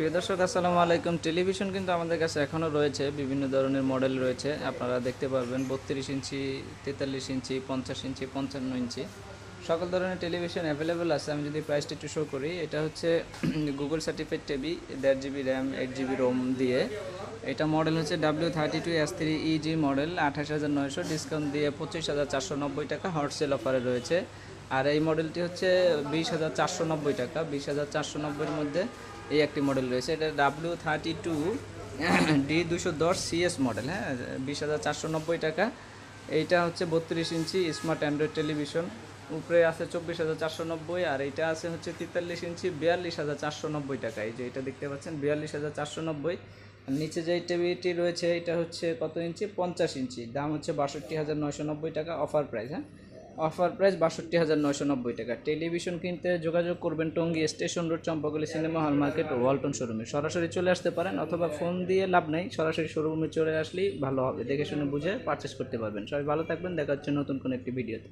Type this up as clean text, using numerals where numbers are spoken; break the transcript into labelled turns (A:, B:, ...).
A: প্রিয় দর্শক আসসালামু আলাইকুম। টেলিভিশন কিন্তু আমাদের কাছে এখনও রয়েছে, বিভিন্ন ধরনের মডেল রয়েছে। আপনারা দেখতে পারবেন 32 ইঞ্চি, 43 ইঞ্চি, 50 ইঞ্চি, 55 ইঞ্চি সকল ধরনের টেলিভিশন অ্যাভেলেবেল আছে। আমি যদি প্রাইসটা একটু শো করি, এটা হচ্ছে Google certified TV, 1.5 GB RAM, 8 GB ROM দিয়ে। এটা মডেল হচ্ছে W32S3EG মডেল, 28,900, ডিসকাউন্ট দিয়ে 25,490 টাকা হোলসেল অফারে রয়েছে। আর এই মডেলটি হচ্ছে 20,490 টাকা। 20,490-এর মধ্যে এই একটি মডেল রয়েছে, এটা W32D210CS মডেল। হ্যাঁ, 20,490 টাকা। এইটা হচ্ছে 32 ইঞ্চি স্মার্ট অ্যান্ড্রয়েড টেলিভিশন, উপরে আছে 24,490, আর এইটা আছে হচ্ছে 43 ইঞ্চি, 42,490 টাকা। এই যে এটা দেখতে পাচ্ছেন 42,490। আর নিচে যে টিভিটি রয়েছে এটা হচ্ছে কত ইঞ্চি, 50 ইঞ্চি, দাম হচ্ছে 62,990 টাকা, অফার প্রাইস। হ্যাঁ, অফার প্রাইস 62,990 টাকা। টেলিভিশন কিনতে যোগাযোগ করবেন Tongi station road, Champakali cinema hall market ও ওয়ালটন শোরুমে। সরাসরি চলে আসতে পারেন, অথবা ফোন দিয়ে লাভ নেই, সরাসরি শোরুমে চলে আসলেই ভালো হবে, দেখে শুনে বুঝে পারচেস করতে পারবেন। সবাই ভালো থাকবেন, দেখা হচ্ছে নতুন কোনো একটি ভিডিওতে।